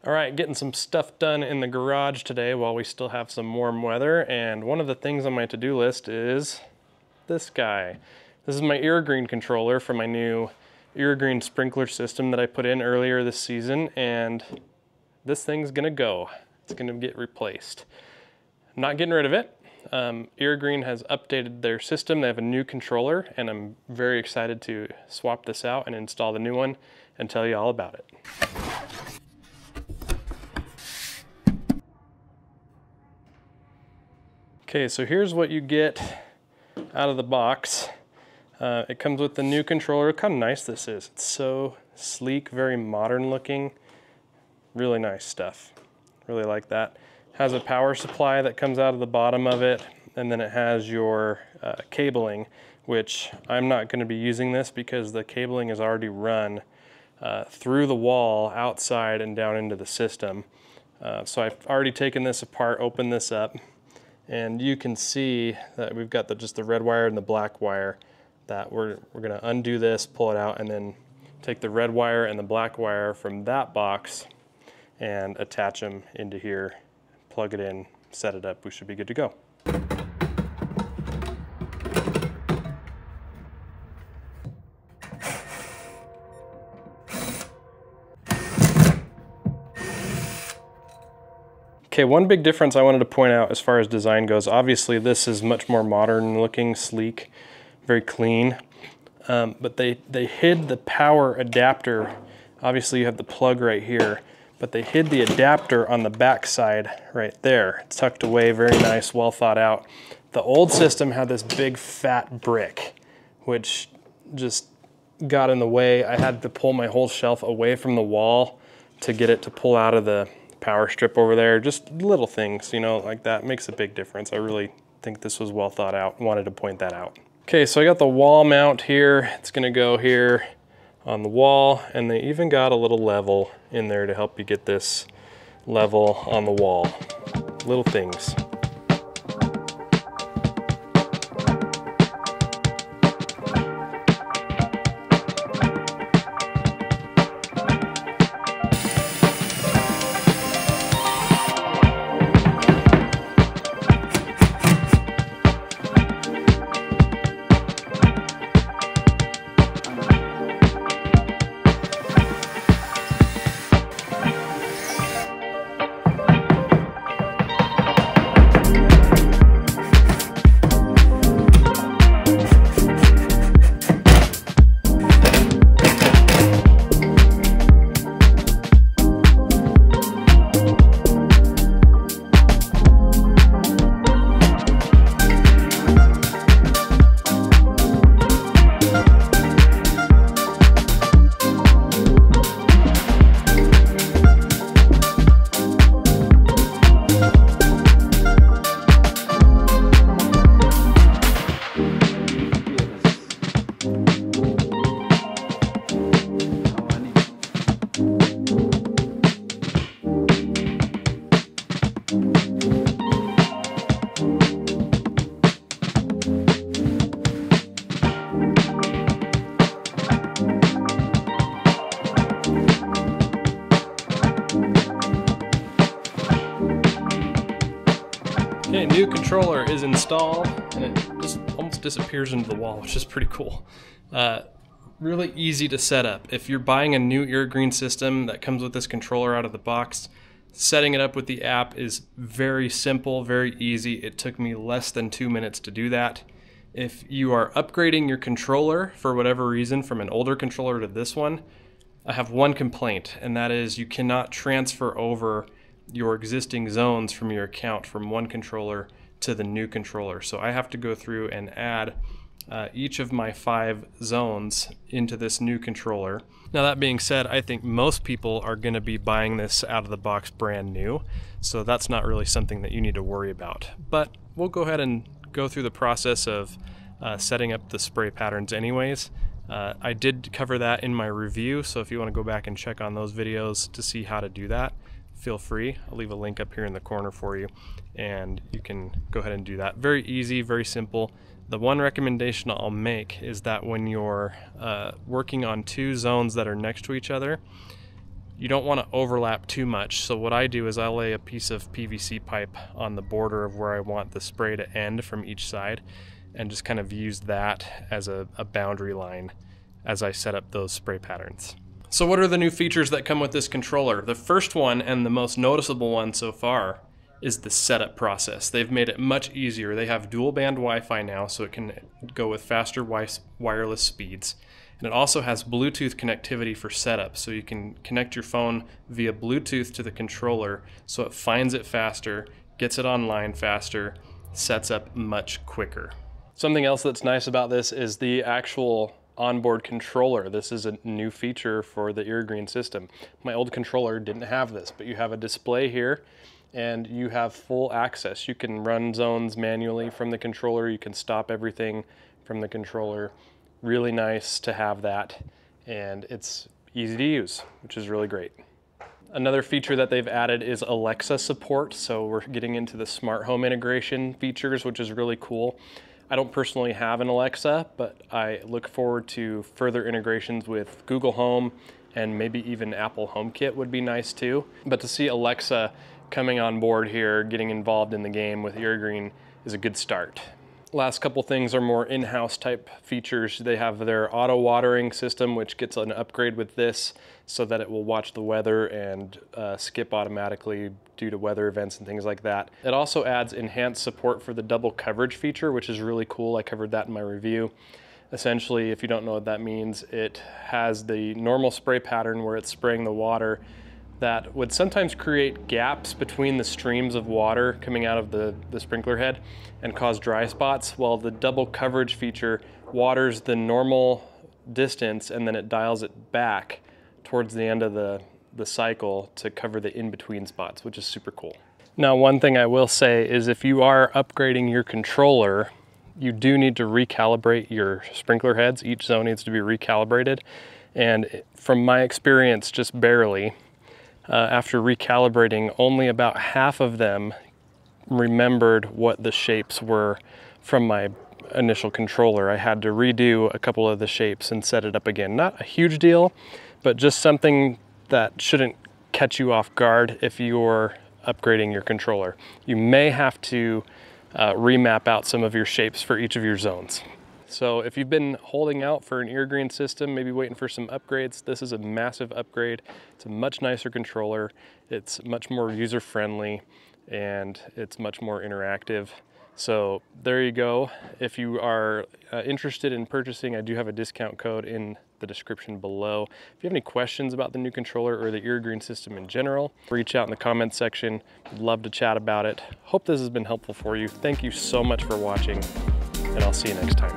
All right, getting some stuff done in the garage today while we still have some warm weather, and one of the things on my to-do list is this guy. This is my Irrigreen controller for my new Irrigreen sprinkler system that I put in earlier this season, and this thing's gonna go. It's gonna get replaced. I'm not getting rid of it. Irrigreen has updated their system. They have a new controller, and I'm very excited to swap this out and install the new one and tell you all about it. Okay, so here's what you get out of the box. It comes with the new controller. Look how nice this is. It's so sleek, very modern looking. Really nice stuff. Really like that. Has a power supply that comes out of the bottom of it, and then it has your cabling, which I'm not going to be using this because the cabling is already run through the wall outside and down into the system. So I've already taken this apart, opened this up, and you can see that we've got just the red wire and the black wire. That we're going to undo this, pull it out, and then take the red wire and the black wire from that box and attach them into here, plug it in, set it up. We should be good to go. Okay, one big difference I wanted to point out as far as design goes, obviously this is much more modern looking, sleek, very clean, but they hid the power adapter. Obviously you have the plug right here, but they hid the adapter on the back side right there. It's tucked away, very nice, well thought out. The old system had this big fat brick, which just got in the way. I had to pull my whole shelf away from the wall to get it to pull out of the power strip over there. Just little things, you know, like that makes a big difference. I really think this was well thought out. Wanted to point that out. Okay, so I got the wall mount here. It's gonna go here on the wall, and they even got a little level in there to help you get this level on the wall. Little things. Okay, new controller is installed, and it just almost disappears into the wall, which is pretty cool. Really easy to set up. If you're buying a new Irrigreen system that comes with this controller out of the box, setting it up with the app is very simple, very easy. It took me less than 2 minutes to do that. If you are upgrading your controller for whatever reason from an older controller to this one, I have one complaint, and that is you cannot transfer over your existing zones from your account from one controller to the new controller. So I have to go through and add each of my 5 zones into this new controller. Now that being said, I think most people are going to be buying this out of the box brand new, so that's not really something that you need to worry about. But we'll go ahead and go through the process of setting up the spray patterns anyways. I did cover that in my review, so if you want to go back and check on those videos to see how to do that, feel free. I'll leave a link up here in the corner for you, and you can go ahead and do that. Very easy, very simple. The one recommendation I'll make is that when you're working on 2 zones that are next to each other, you don't want to overlap too much. So what I do is I lay a piece of PVC pipe on the border of where I want the spray to end from each side, and just kind of use that as a boundary line as I set up those spray patterns. So what are the new features that come with this controller? The first one, and the most noticeable one so far, is the setup process. They've made it much easier. They have dual band Wi-Fi now, so it can go with faster wireless speeds. And it also has Bluetooth connectivity for setup, so you can connect your phone via Bluetooth to the controller, so it finds it faster, gets it online faster, sets up much quicker. Something else that's nice about this is the actual onboard controller. This is a new feature for the Irrigreen system. My old controller didn't have this, but you have a display here and you have full access. You can run zones manually from the controller. You can stop everything from the controller. Really nice to have that, and it's easy to use, which is really great. Another feature that they've added is Alexa support. So we're getting into the smart home integration features, which is really cool. I don't personally have an Alexa, but I look forward to further integrations with Google Home, and maybe even Apple HomeKit would be nice too. But to see Alexa coming on board here, getting involved in the game with Irrigreen, is a good start. Last couple things are more in-house type features. They have their auto watering system, which gets an upgrade with this so that it will watch the weather and skip automatically due to weather events and things like that. It also adds enhanced support for the double coverage feature, which is really cool. I covered that in my review. Essentially, if you don't know what that means, it has the normal spray pattern where it's spraying the water that would sometimes create gaps between the streams of water coming out of the sprinkler head and cause dry spots, while the double coverage feature waters the normal distance and then it dials it back towards the end of the cycle to cover the in-between spots, which is super cool. Now, one thing I will say is if you are upgrading your controller, you do need to recalibrate your sprinkler heads. Each zone needs to be recalibrated. And from my experience, just barely, after recalibrating, only about half of them remembered what the shapes were from my initial controller. I had to redo a couple of the shapes and set it up again. Not a huge deal, but just something that shouldn't catch you off guard if you're upgrading your controller. You may have to remap out some of your shapes for each of your zones. So if you've been holding out for an Irrigreen system, maybe waiting for some upgrades, this is a massive upgrade. It's a much nicer controller. It's much more user-friendly, and it's much more interactive. So there you go. If you are interested in purchasing, I do have a discount code in the description below. If you have any questions about the new controller or the Irrigreen system in general, reach out in the comments section. I'd love to chat about it. Hope this has been helpful for you. Thank you so much for watching, and I'll see you next time.